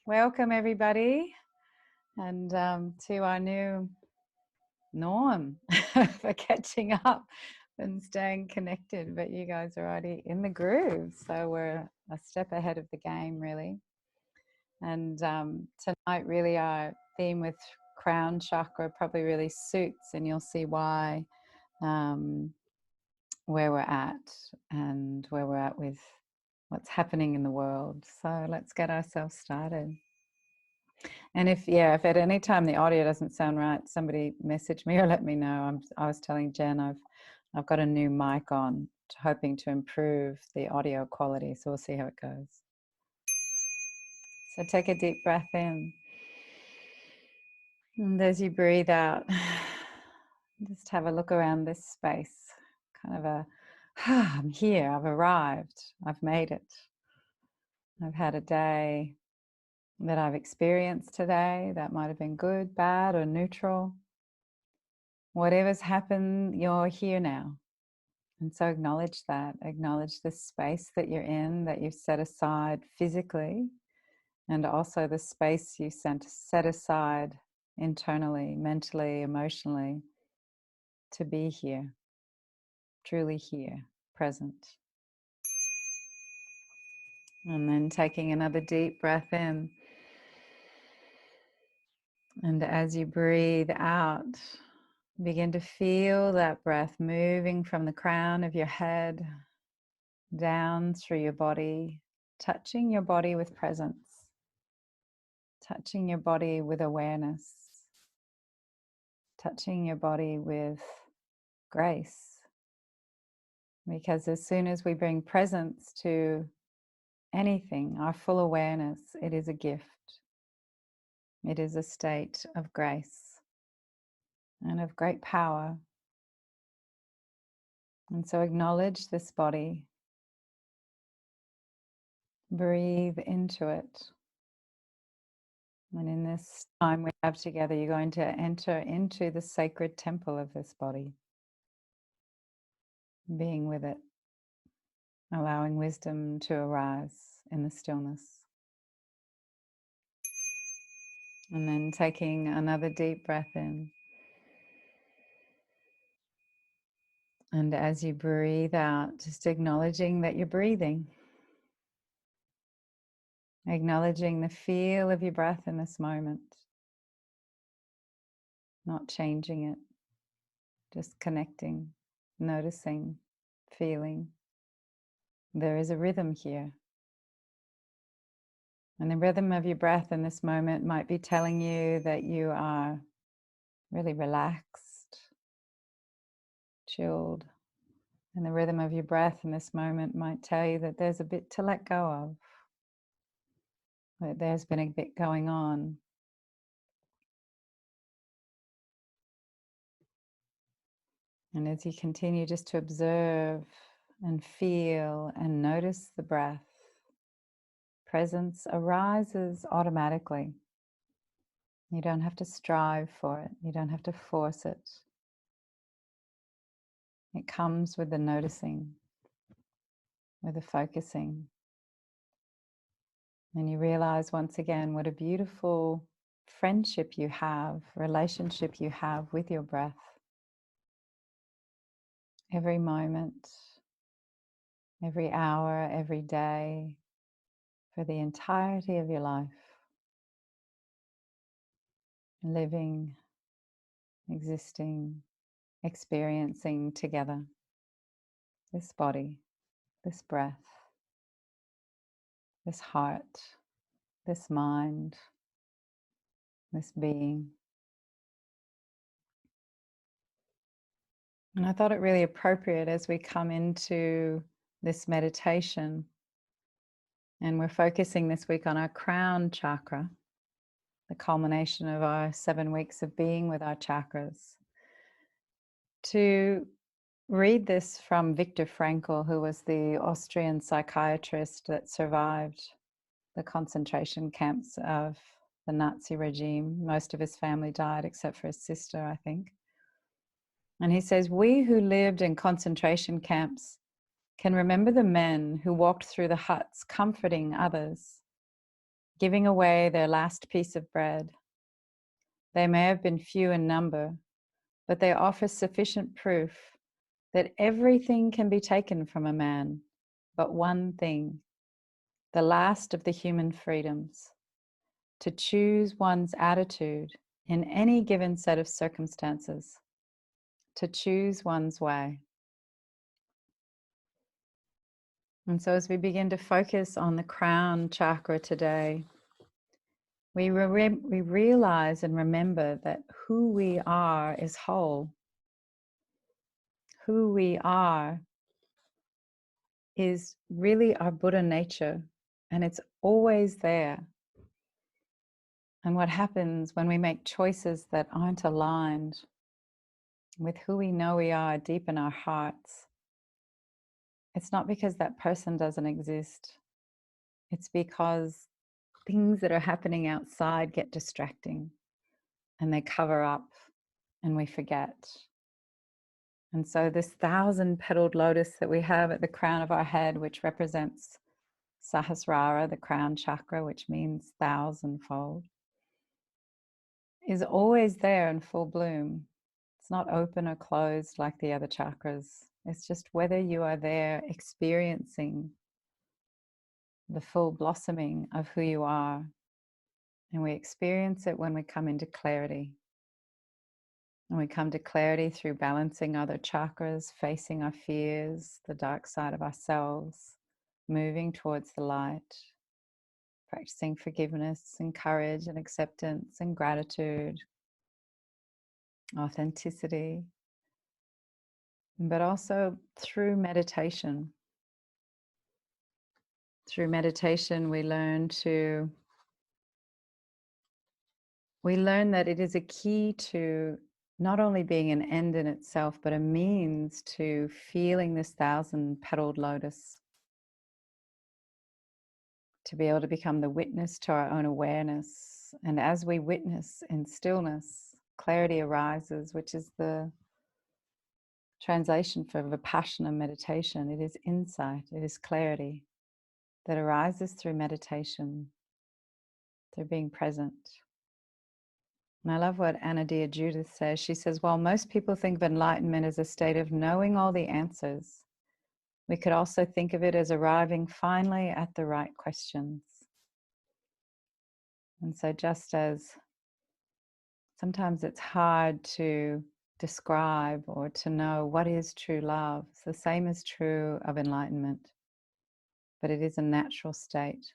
Welcome everybody, and to our new norm for catching up and staying connected. But you guys are already in the groove, so we're a step ahead of the game, really. And tonight, really, our theme with Crown Chakra probably really suits, and you'll see why, where we're at and where we're at with what's happening in the world. So let's get ourselves started. And if at any time the audio doesn't sound right, somebody message me or let me know. I was telling Jen I've got a new mic on, hoping to improve the audio quality. So we'll see how it goes. So take a deep breath in, and as you breathe out, just have a look around this space. Kind of a, I'm here. I've arrived. I've made it. I've had a day that I've experienced today that might have been good, bad, or neutral. Whatever's happened, you're here now. And so acknowledge that. Acknowledge the space that you're in, that you've set aside physically, and also the space you set aside internally, mentally, emotionally, to be here, truly here, present. And then taking another deep breath in. And as you breathe out, begin to feel that breath moving from the crown of your head down through your body, touching your body with presence, touching your body with awareness, touching your body with grace. Because as soon as we bring presence to anything, our full awareness, it is a gift. It is a state of grace and of great power. And so acknowledge this body. Breathe into it. And in this time we have together, you're going to enter into the sacred temple of this body, being with it, allowing wisdom to arise in the stillness. And then taking another deep breath in. And as you breathe out, just acknowledging that you're breathing. Acknowledging the feel of your breath in this moment. Not changing it. Just connecting, noticing, feeling. There is a rhythm here. And the rhythm of your breath in this moment might be telling you that you are really relaxed, chilled. And the rhythm of your breath in this moment might tell you that there's a bit to let go of, that there's been a bit going on. And as you continue just to observe and feel and notice the breath, presence arises automatically. You don't have to strive for it. You don't have to force it. It comes with the noticing, with the focusing. And you realize once again what a beautiful friendship you have, relationship you have with your breath. Every moment, every hour, every day, for the entirety of your life. Living, existing, experiencing together. This body, this breath, this heart, this mind, this being. And I thought it really appropriate as we come into this meditation, and we're focusing this week on our crown chakra, the culmination of our 7 weeks of being with our chakras, to read this from Viktor Frankl, who was the Austrian psychiatrist that survived the concentration camps of the Nazi regime. Most of his family died except for his sister, I think. And he says, "We who lived in concentration camps can remember the men who walked through the huts comforting others, giving away their last piece of bread. They may have been few in number, but they offer sufficient proof that everything can be taken from a man, but one thing, the last of the human freedoms, to choose one's attitude in any given set of circumstances, to choose one's way. And so as we begin to focus on the crown chakra today, we realize and remember that who we are is whole. Who we are is really our Buddha nature, and it's always there. And what happens when we make choices that aren't aligned with who we know we are deep in our hearts, it's not because that person doesn't exist. It's because things that are happening outside get distracting and they cover up and we forget. And so this 1,000 petaled lotus that we have at the crown of our head, which represents Sahasrara, the crown chakra, which means thousandfold, is always there in full bloom. It's not open or closed like the other chakras. It's just whether you are there experiencing the full blossoming of who you are. And we experience it when we come into clarity. And we come to clarity through balancing other chakras, facing our fears, the dark side of ourselves, moving towards the light, practicing forgiveness and courage and acceptance and gratitude, authenticity, but also through meditation. Through meditation, we learn that it is a key to not only being an end in itself, but a means to feeling this 1,000 petaled lotus, to be able to become the witness to our own awareness. And as we witness in stillness, clarity arises, which is the translation for Vipassana meditation. It is insight, it is clarity that arises through meditation, through being present. And I love what Anna Dear Judith says. She says, while most people think of enlightenment as a state of knowing all the answers, we could also think of it as arriving finally at the right questions. And so just as sometimes it's hard to describe or to know what is true love, the same is true of enlightenment. But it is a natural state,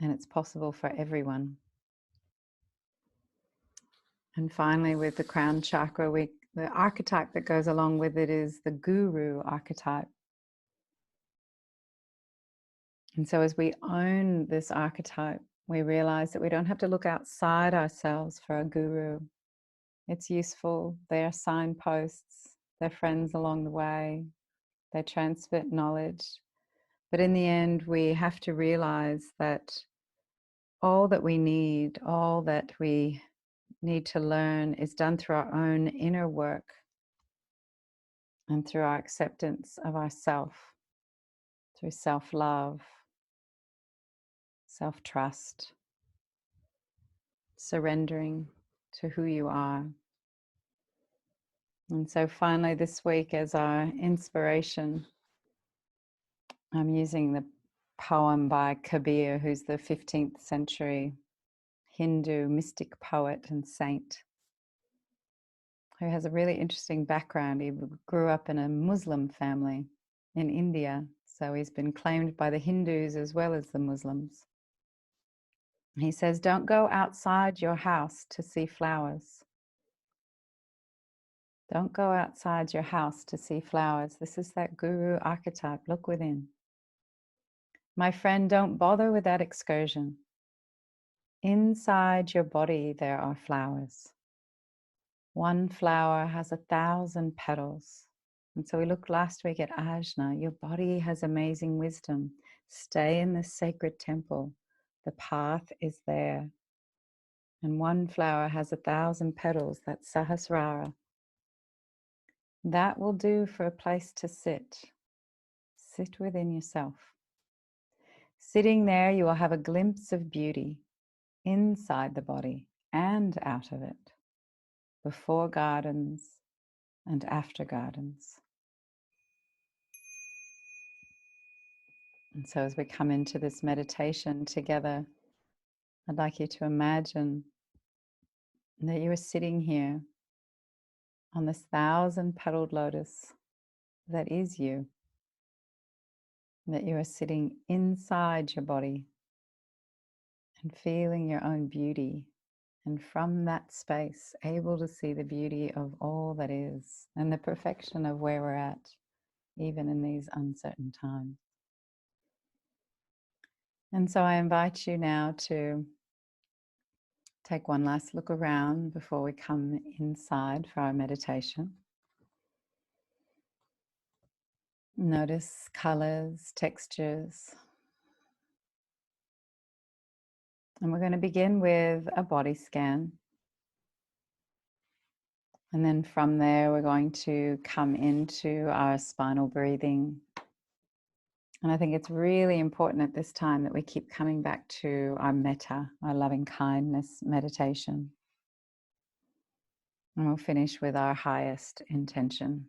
and it's possible for everyone. And finally, with the crown chakra, the archetype that goes along with it is the guru archetype. And so as we own this archetype, we realize that we don't have to look outside ourselves for a guru. It's useful. They're signposts. They're friends along the way. They transmit knowledge. But in the end, we have to realize that all that we need, all that we need to learn is done through our own inner work and through our acceptance of ourself, through self-love, self-trust, surrendering to who you are. And so finally this week, as our inspiration, I'm using the poem by Kabir, who's the 15th century Hindu mystic poet and saint, who has a really interesting background. He grew up in a Muslim family in India, so he's been claimed by the Hindus as well as the Muslims. He says, don't go outside your house to see flowers. Don't go outside your house to see flowers. This is that guru archetype. Look within. My friend, don't bother with that excursion. Inside your body, there are flowers. One flower has 1,000 petals. And so we looked last week at Ajna. Your body has amazing wisdom. Stay in this sacred temple. The path is there. And one flower has 1,000 petals. That's Sahasrara. That will do for a place to sit. Sit within yourself. Sitting there, you will have a glimpse of beauty inside the body and out of it, before gardens and after gardens. And so as we come into this meditation together, I'd like you to imagine that you are sitting here on this 1,000-petaled lotus that is you, that you are sitting inside your body and feeling your own beauty, and from that space able to see the beauty of all that is and the perfection of where we're at, even in these uncertain times. And so I invite you now to take one last look around before we come inside for our meditation. Notice colors, textures. And we're going to begin with a body scan. And then from there, we're going to come into our spinal breathing. And I think it's really important at this time that we keep coming back to our metta, our loving kindness meditation. And we'll finish with our highest intention.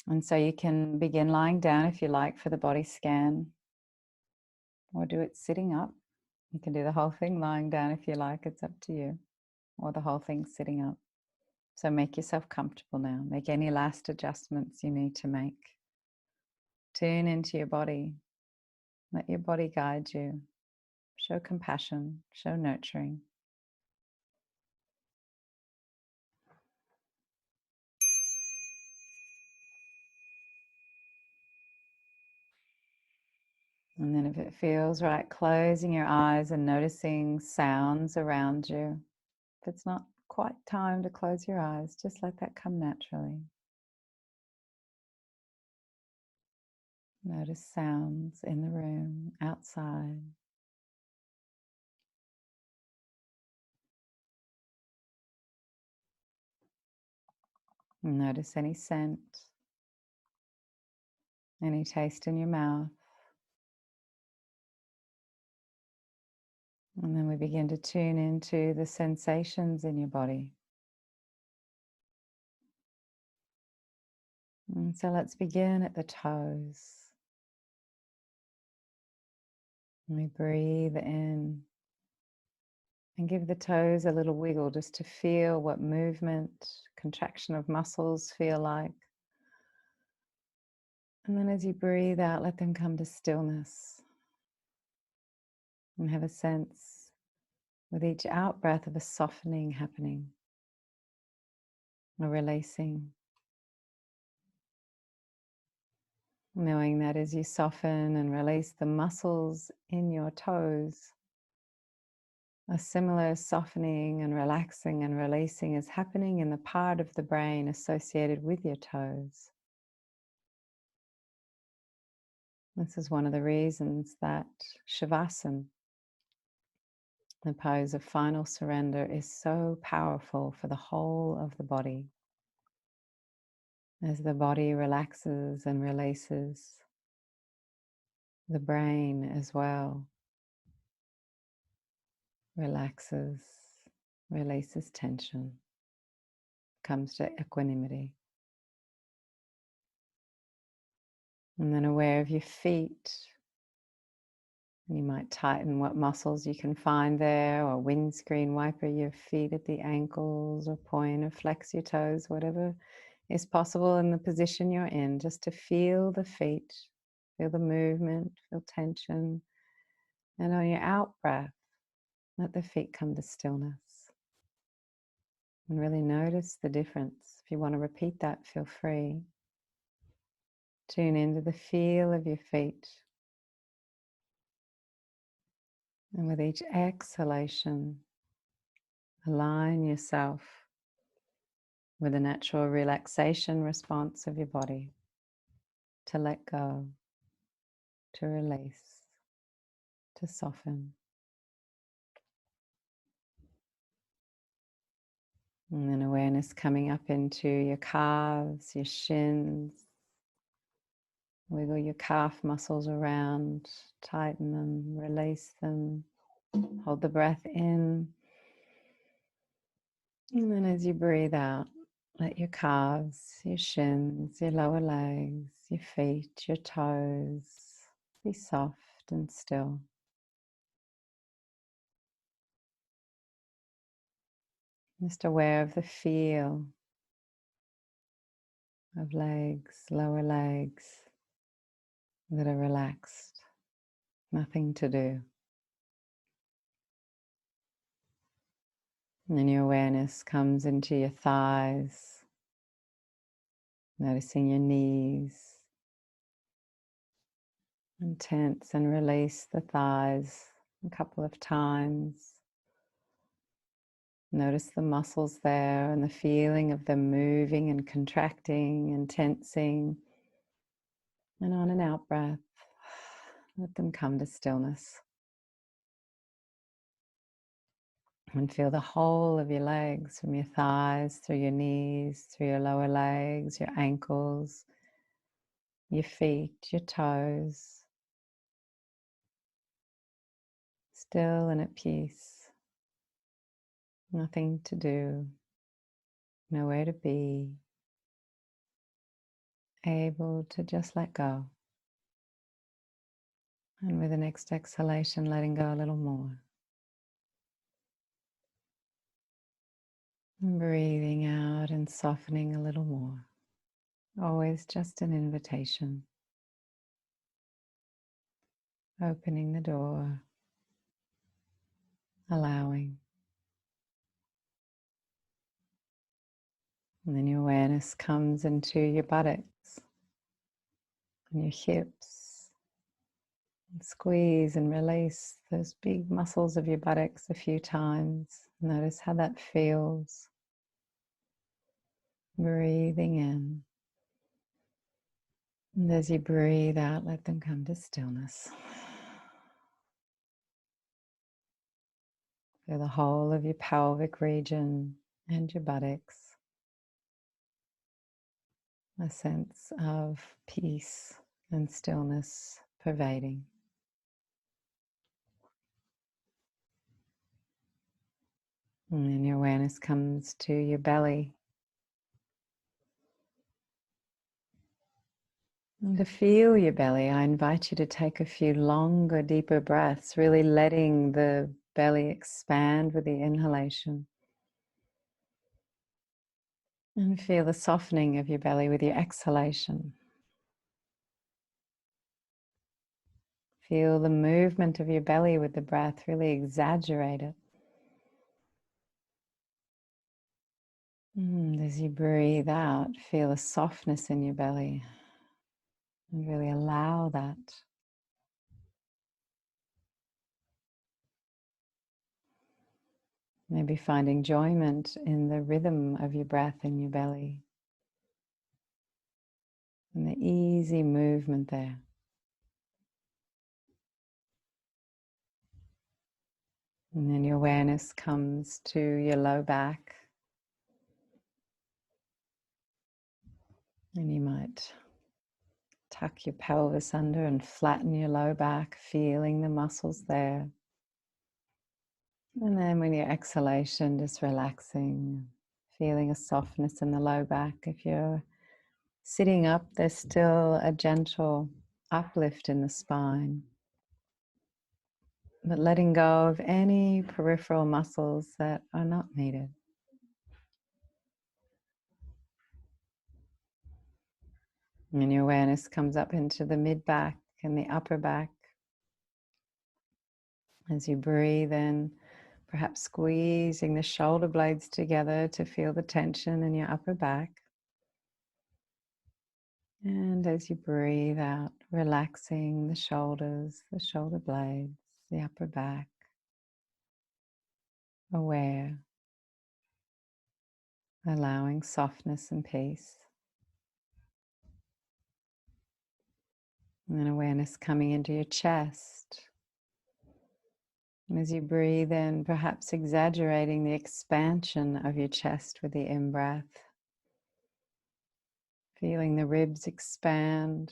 And so you can begin lying down if you like for the body scan, or do it sitting up. You can do the whole thing lying down if you like, it's up to you, or the whole thing sitting up. So make yourself comfortable now. Make any last adjustments you need to make. Tune into your body. Let your body guide you. Show compassion, show nurturing. And then if it feels right, closing your eyes and noticing sounds around you. If it's not quite time to close your eyes, just let that come naturally. Notice sounds in the room, outside. Notice any scent, any taste in your mouth. And then we begin to tune into the sensations in your body. And so let's begin at the toes. We breathe in and give the toes a little wiggle just to feel what movement, contraction of muscles feel like. And then as you breathe out, let them come to stillness. And have a sense with each out breath of a softening happening, a releasing. Knowing that as you soften and release the muscles in your toes, a similar softening and relaxing and releasing is happening in the part of the brain associated with your toes. This is one of the reasons that Shavasana, the pose of final surrender, is so powerful for the whole of the body. As the body relaxes and releases, the brain as well relaxes, releases tension, comes to equanimity. And then aware of your feet. You might tighten what muscles you can find there, or windscreen wiper your feet at the ankles, or point or flex your toes, whatever is possible in the position you're in, just to feel the feet, feel the movement, feel tension. And on your out breath, let the feet come to stillness. And really notice the difference. If you want to repeat that, feel free. Tune into the feel of your feet. And with each exhalation, align yourself with the natural relaxation response of your body, to let go, to release, to soften. And then awareness coming up into your calves, your shins, Wiggle your calf muscles around, tighten them, release them. Hold the breath in. And then as you breathe out, let your calves, your shins, your lower legs, your feet, your toes be soft and still. Just aware of the feel of legs, lower legs that are relaxed, nothing to do. And then your awareness comes into your thighs, noticing your knees, and tense and release the thighs a couple of times. Notice the muscles there and the feeling of them moving and contracting and tensing. And on an out breath, let them come to stillness. And feel the whole of your legs, from your thighs, through your knees, through your lower legs, your ankles, your feet, your toes. Still and at peace. Nothing to do. Nowhere to be. Able to just let go. And with the next exhalation, letting go a little more. And breathing out and softening a little more. Always just an invitation. Opening the door. Allowing. And then your awareness comes into your buttocks and your hips. And squeeze and release those big muscles of your buttocks a few times. Notice how that feels. Breathing in. And as you breathe out, let them come to stillness. Feel the whole of your pelvic region and your buttocks. A sense of peace and stillness pervading. And then your awareness comes to your belly. And to feel your belly, I invite you to take a few longer, deeper breaths, really letting the belly expand with the inhalation. And feel the softening of your belly with your exhalation. Feel the movement of your belly with the breath, really exaggerate it. And as you breathe out, feel a softness in your belly. And really allow that. Maybe find enjoyment in the rhythm of your breath in your belly. And the easy movement there. And then your awareness comes to your low back. And you might tuck your pelvis under and flatten your low back, feeling the muscles there. And then with your exhalation, just relaxing, feeling a softness in the low back. If you're sitting up, there's still a gentle uplift in the spine. But letting go of any peripheral muscles that are not needed. And your awareness comes up into the mid-back and the upper back. As you breathe in, perhaps squeezing the shoulder blades together to feel the tension in your upper back. And as you breathe out, relaxing the shoulders, the shoulder blades, the upper back. Aware, allowing softness and peace. And then awareness coming into your chest. And as you breathe in, perhaps exaggerating the expansion of your chest with the in-breath. Feeling the ribs expand,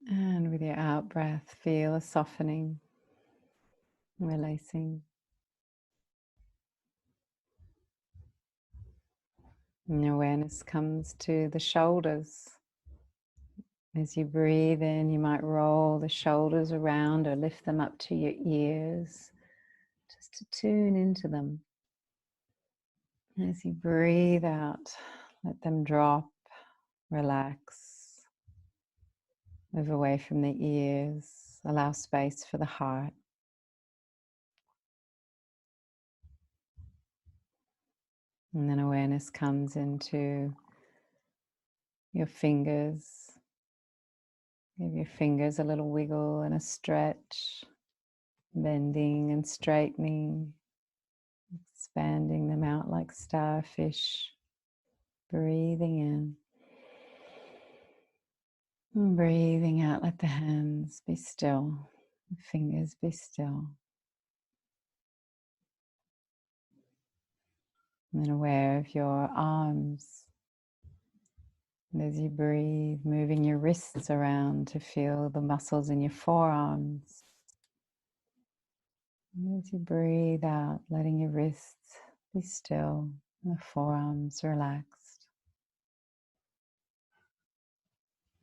And with your out breath, feel a softening, releasing. And awareness comes to the shoulders. As you breathe in, you might roll the shoulders around or lift them up to your ears, just to tune into them. As you breathe out, let them drop, relax, move away from the ears, allow space for the heart. And then awareness comes into your fingers. Give your fingers a little wiggle and a stretch, bending and straightening, expanding them out like starfish. Breathing in. And breathing out, let the hands be still, the fingers be still. And then aware of your arms. And as you breathe, moving your wrists around to feel the muscles in your forearms. And as you breathe out, letting your wrists be still, and the forearms relaxed.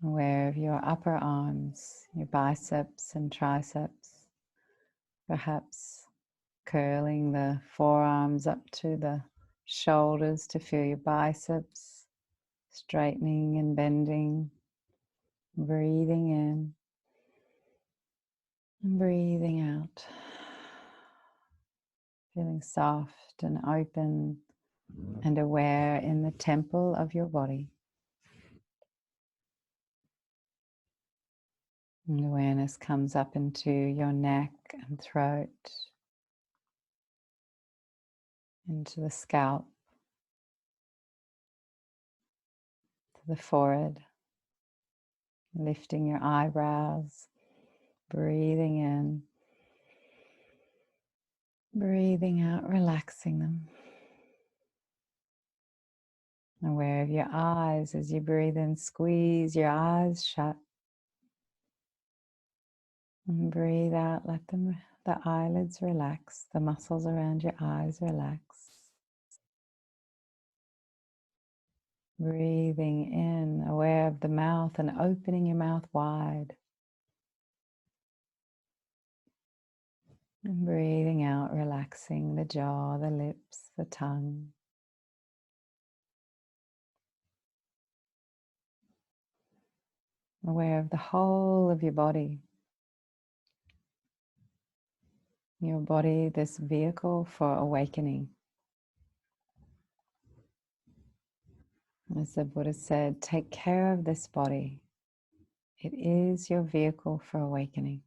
Aware of your upper arms, your biceps and triceps, perhaps curling the forearms up to the shoulders to feel your biceps straightening and bending. Breathing in and breathing out. Feeling soft and open and aware in the temple of your body. And awareness comes up into your neck and throat, into the scalp, to the forehead, lifting your eyebrows, breathing in, breathing out, relaxing them. Aware of your eyes as you breathe in, squeeze your eyes shut. And breathe out, let the eyelids relax, the muscles around your eyes relax. Breathing in, aware of the mouth and opening your mouth wide. And breathing out, relaxing the jaw, the lips, the tongue. Aware of the whole of your body. Your body, this vehicle for awakening. As the Buddha said, take care of this body. It is your vehicle for awakening.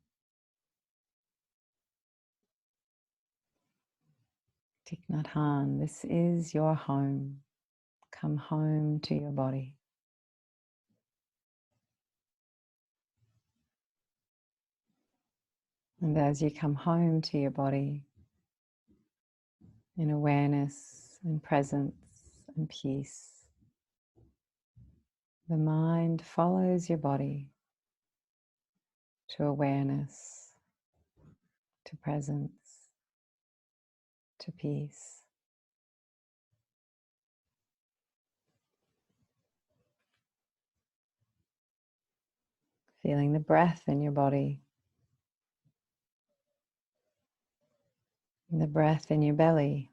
Thich Nhat Hanh, this is your home. Come home to your body. And as you come home to your body, in awareness and presence and peace, the mind follows your body to awareness, to presence, to peace. Feeling the breath in your body, and the breath in your belly.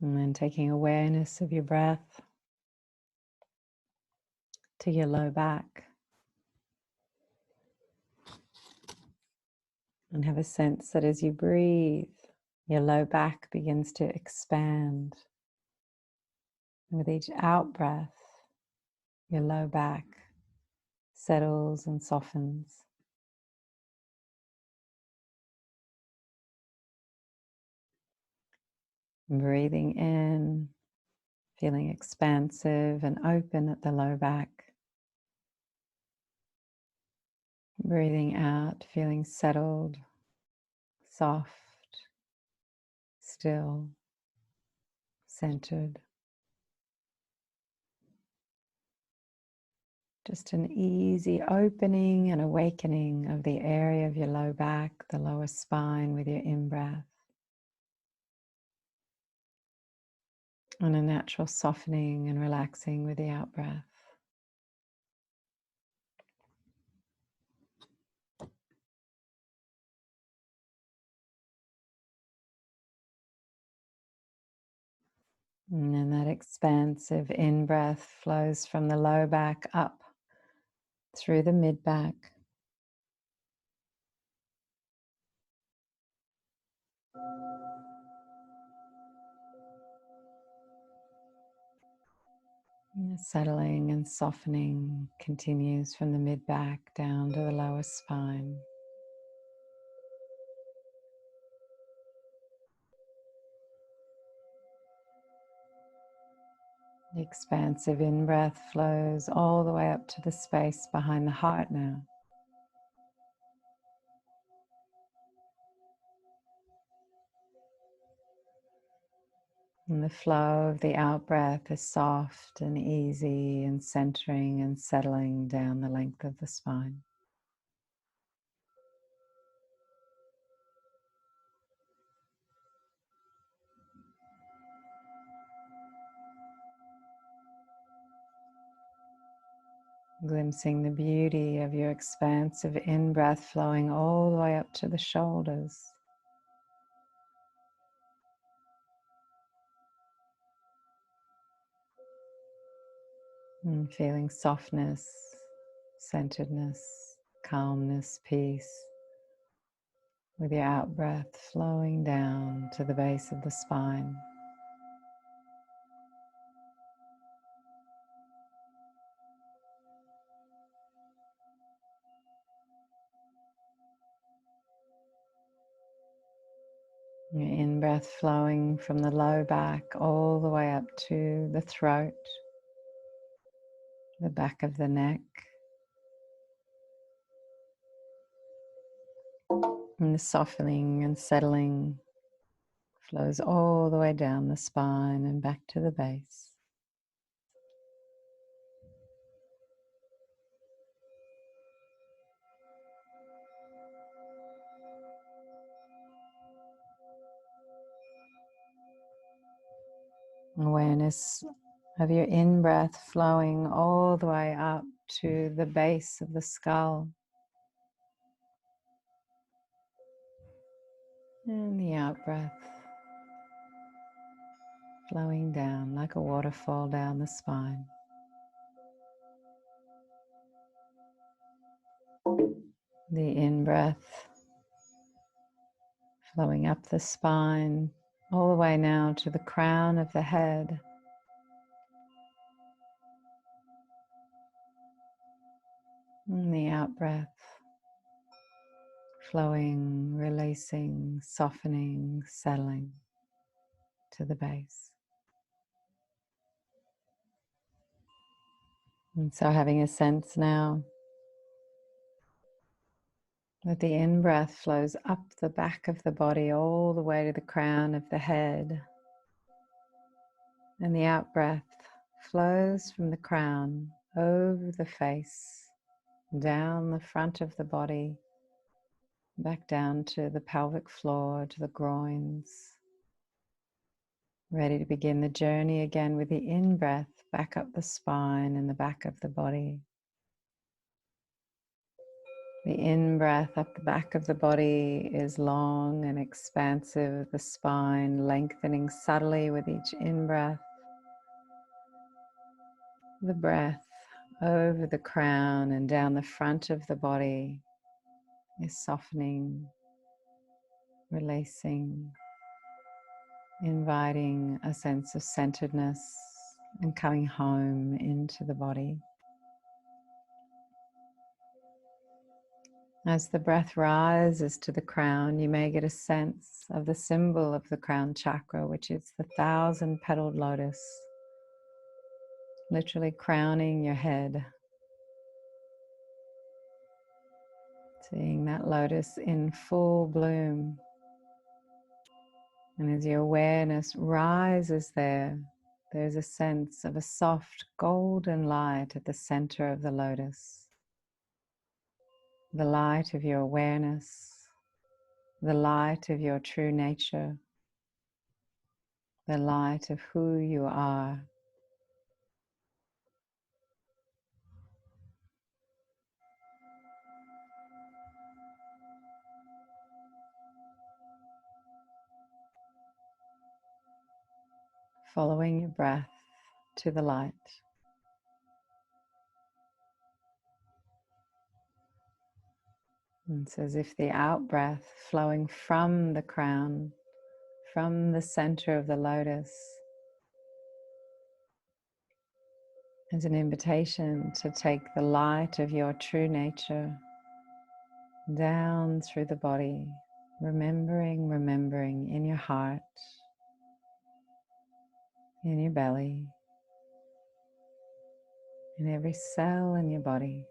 And then taking awareness of your breath to your low back. And have a sense that as you breathe, your low back begins to expand. And with each out breath, your low back settles and softens. Breathing in, feeling expansive and open at the low back. Breathing out, feeling settled, soft, still, centered. Just an easy opening and awakening of the area of your low back, the lower spine with your in-breath. And a natural softening and relaxing with the out-breath. And then that expansive in-breath flows from the low back up through the mid-back. Settling and softening continues from the mid-back down to the lower spine. The expansive in-breath flows all the way up to the space behind the heart now. And the flow of the out-breath is soft and easy and centering and settling down the length of the spine. Glimpsing the beauty of your expansive in-breath flowing all the way up to the shoulders. And feeling softness, centeredness, calmness, peace, with your out-breath flowing down to the base of the spine. Your in-breath flowing from the low back all the way up to the throat, the back of the neck, and the softening and settling flows all the way down the spine and back to the base. Awareness of your in-breath flowing all the way up to the base of the skull. And the out-breath flowing down like a waterfall down the spine. The in-breath flowing up the spine, all the way now to the crown of the head. And the out-breath flowing, releasing, softening, settling to the base. And so having a sense now that the in-breath flows up the back of the body all the way to the crown of the head. And the out-breath flows from the crown over the face, down the front of the body, back down to the pelvic floor, to the groins. Ready to begin the journey again with the in-breath back up the spine and the back of the body. The in-breath up the back of the body is long and expansive, the spine lengthening subtly with each in-breath. The breath over the crown and down the front of the body is softening, releasing, inviting a sense of centeredness and coming home into the body. As the breath rises to the crown, you may get a sense of the symbol of the crown chakra, which is the Thousand Petalled Lotus, literally crowning your head. Seeing that lotus in full bloom. And as your awareness rises there, there's a sense of a soft golden light at the center of the lotus. The light of your awareness, the light of your true nature, the light of who you are. Following your breath to the light. It's as if the out-breath flowing from the crown, from the center of the lotus, is an invitation to take the light of your true nature down through the body, remembering in your heart, in your belly, in every cell in your body.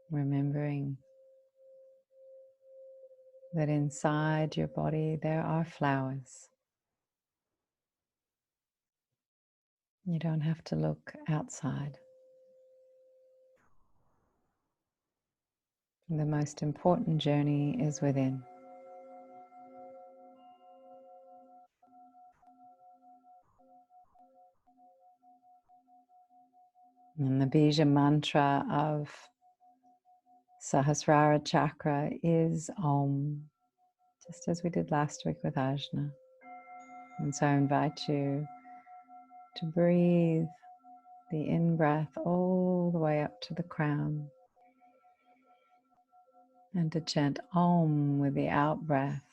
Remembering that inside your body there are flowers. You don't have to look outside. The most important journey is within. And the bija mantra of Sahasrara chakra is Om, just as we did last week with Ajna. And so I invite you to breathe the in-breath all the way up to the crown and to chant Om with the out-breath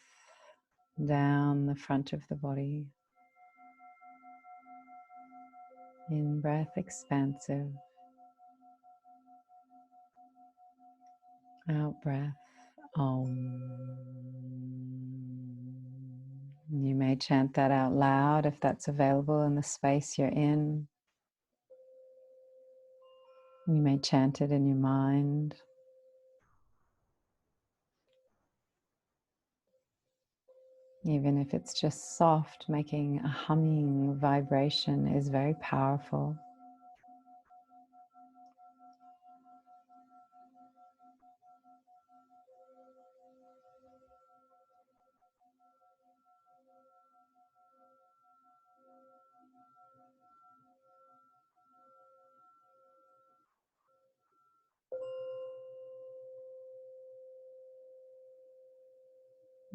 down the front of the body. In-breath expansive, out-breath Om. You may chant that out loud if that's available in the space you're in. You may chant it in your mind. Even if it's just soft, making a humming vibration is very powerful.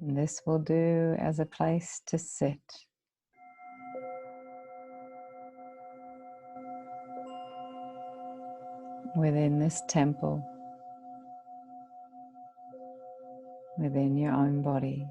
And this will do as a place to sit. Within this temple, within your own body.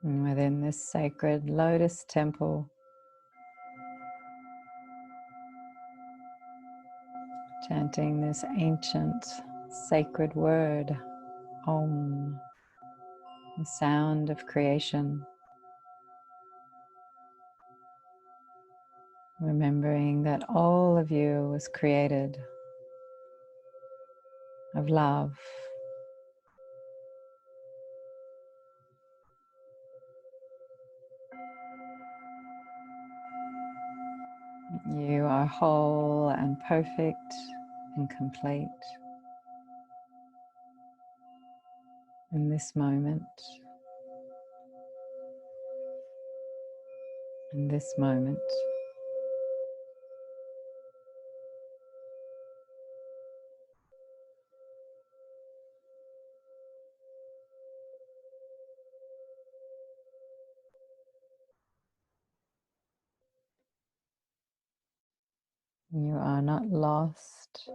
And within this sacred lotus temple, chanting this ancient sacred word, Om, the sound of creation. Remembering that all of you was created of love. You are whole and perfect and complete in this moment, in this moment. You are not lost.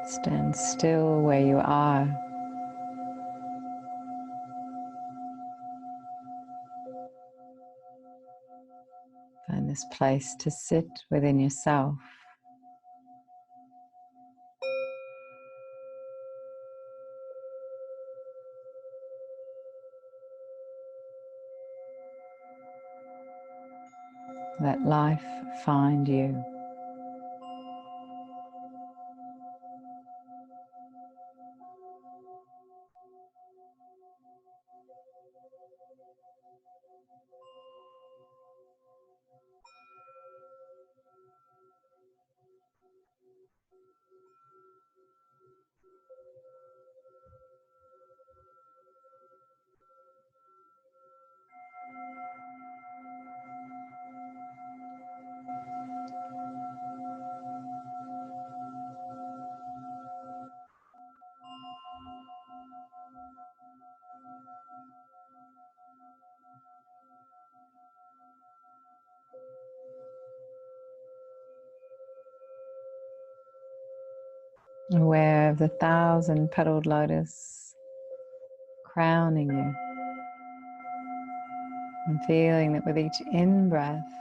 Stand still where you are. Find this place to sit within yourself. Let life find you. Aware of the thousand petalled lotus crowning you, and feeling that with each in-breath,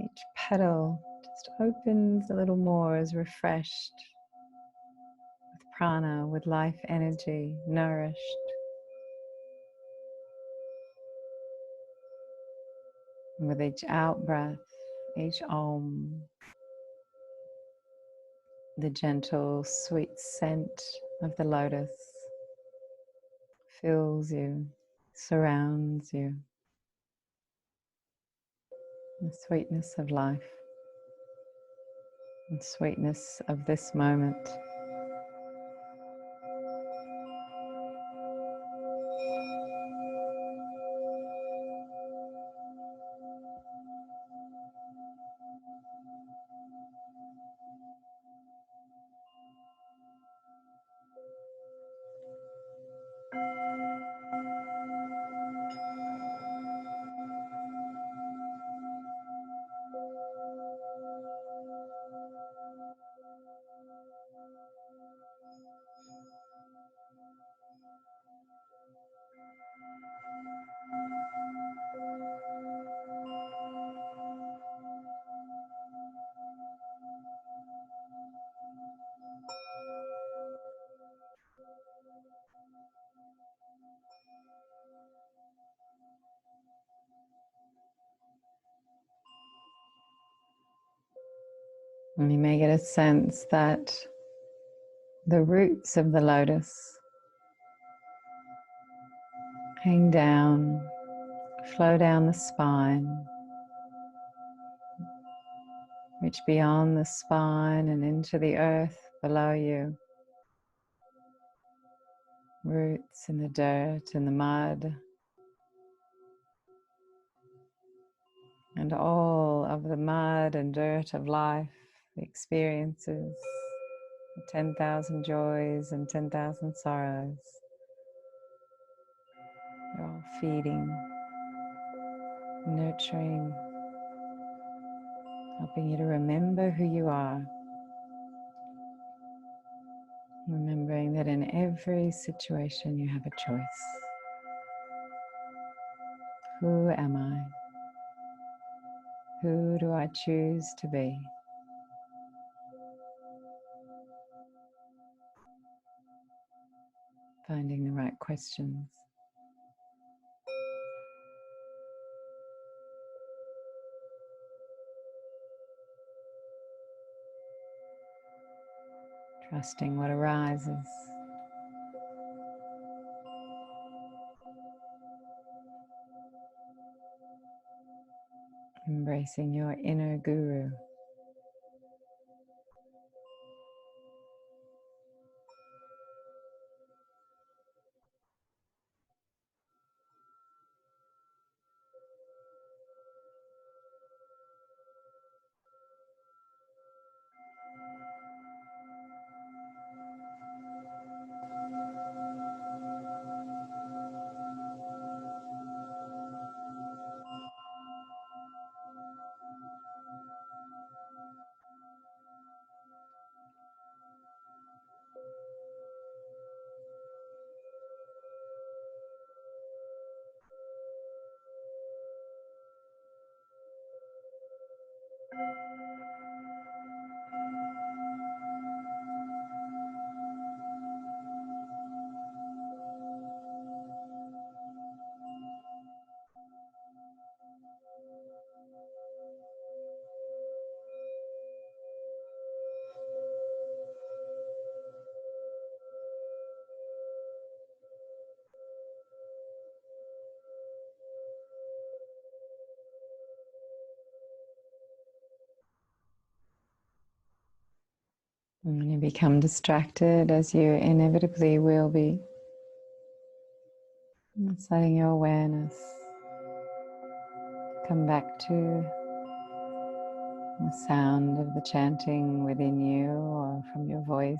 each petal just opens a little more, is refreshed with prana, with life energy, nourished. And with each out-breath, each Om, the gentle, sweet scent of the lotus fills you, surrounds you. The sweetness of life, the sweetness of this moment. And you may get a sense that the roots of the lotus hang down, flow down the spine, reach beyond the spine and into the earth below you. Roots in the dirt and the mud, and all of the mud and dirt of life, the experiences, the 10,000 joys and 10,000 sorrows. They're all feeding, nurturing, helping you to remember who you are. Remembering that in every situation you have a choice. Who am I? Who do I choose to be? Finding the right questions. Trusting what arises. Embracing your inner guru. And when you become distracted, as you inevitably will be, it's letting your awareness come back to the sound of the chanting within you or from your voice,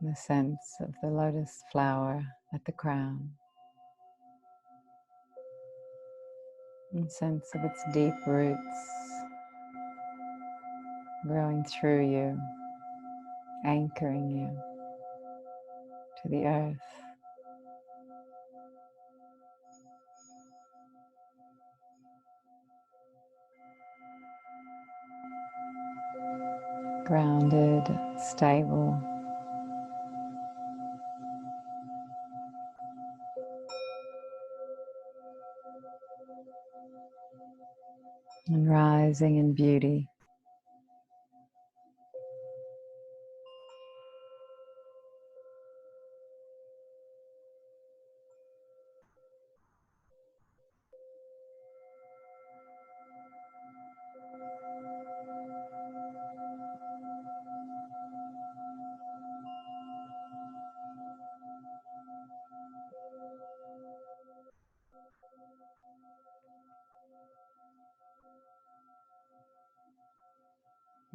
the sense of the lotus flower at the crown, and sense of its deep roots growing through you, anchoring you to the earth. Grounded, stable, and rising in beauty.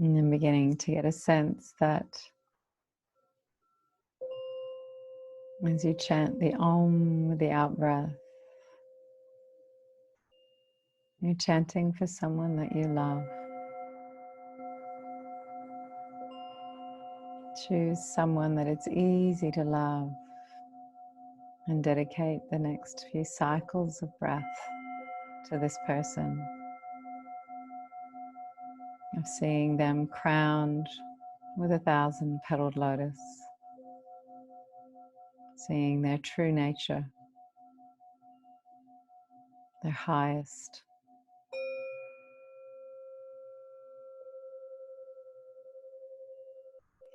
And then beginning to get a sense that as you chant the Om with the out breath, you're chanting for someone that you love. Choose someone that it's easy to love and dedicate the next few cycles of breath to this person, of seeing them crowned with 1,000 petaled lotus, seeing their true nature, their highest,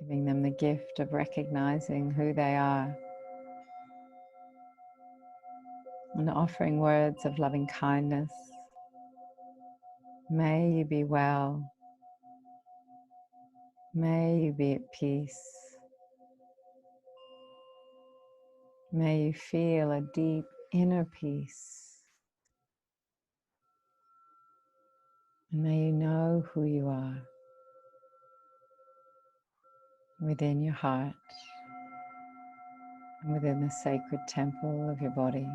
giving them the gift of recognizing who they are and offering words of loving kindness. May you be well. May you be at peace. May you feel a deep inner peace. And may you know who you are within your heart and within the sacred temple of your body.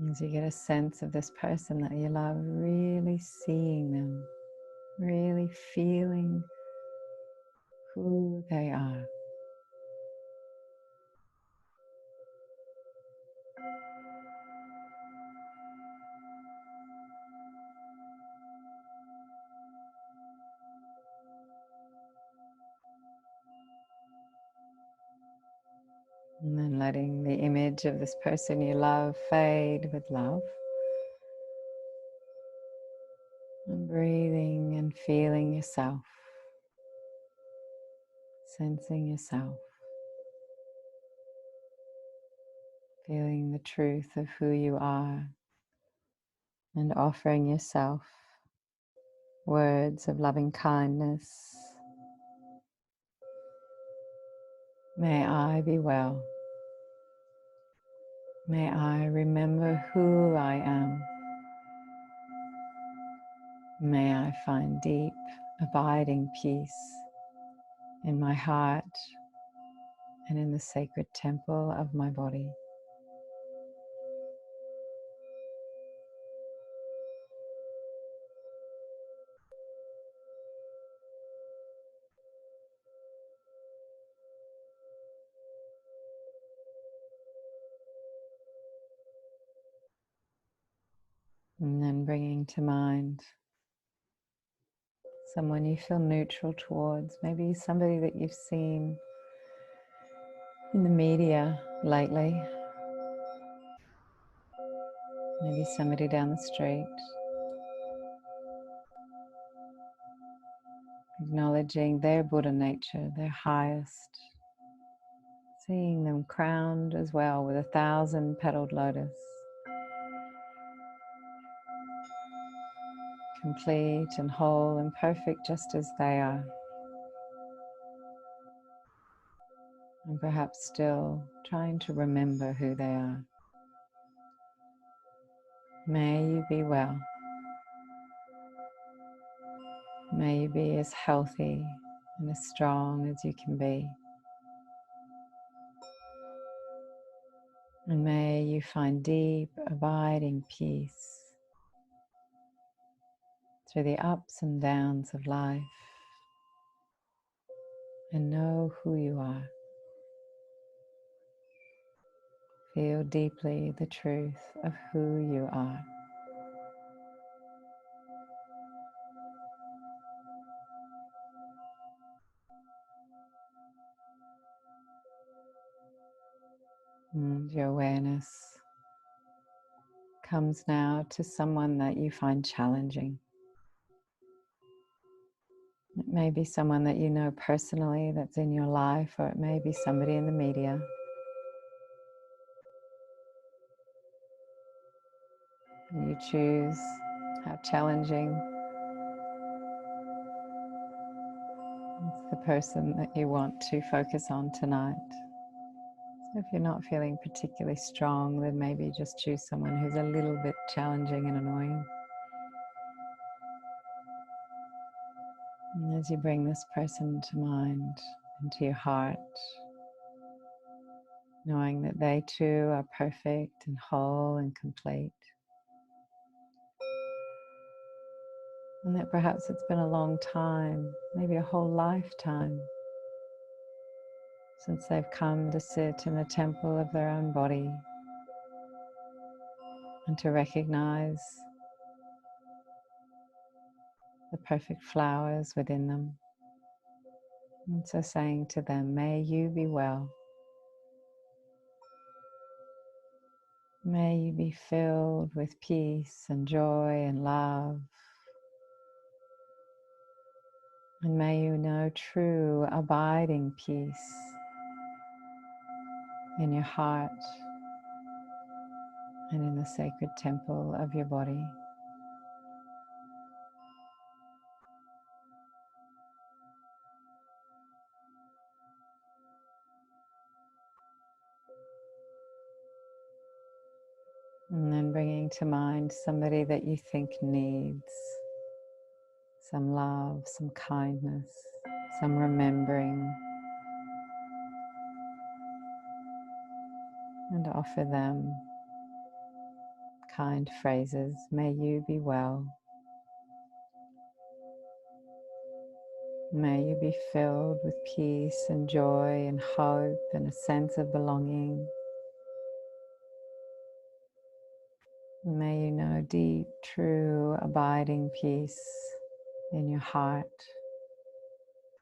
As you get a sense of this person that you love, really seeing them, really feeling who they are. And then letting the image of this person you love fade with love. And breathing and feeling yourself, sensing yourself, feeling the truth of who you are, and offering yourself words of loving kindness. May I be well. May I remember who I am. May I find deep, abiding peace in my heart and in the sacred temple of my body. then bringing to mind someone you feel neutral towards, maybe somebody that you've seen in the media lately, maybe somebody down the street. Acknowledging their Buddha nature, their highest, seeing them crowned as well with 1,000 petalled lotus, complete and whole and perfect just as they are. And perhaps still trying to remember who they are. May you be well. May you be as healthy and as strong as you can be. And may you find deep, abiding peace through the ups and downs of life, and know who you are. Feel deeply the truth of who you are. And your awareness comes now to someone that you find challenging. It may be someone that you know personally that's in your life, or it may be somebody in the media. And you choose how challenging is the person that you want to focus on tonight. So if you're not feeling particularly strong, then maybe just choose someone who's a little bit challenging and annoying. And as you bring this person to mind, into your heart, knowing that they too are perfect and whole and complete, and that perhaps it's been a long time, maybe a whole lifetime, since they've come to sit in the temple of their own body, and to recognize the perfect flowers within them. And so saying to them, may you be well. May you be filled with peace and joy and love. And may you know true abiding peace in your heart and in the sacred temple of your body. And then bringing to mind somebody that you think needs some love, some kindness, some remembering, and offer them kind phrases. May you be well. May you be filled with peace and joy and hope and a sense of belonging. May you know deep, true, abiding peace in your heart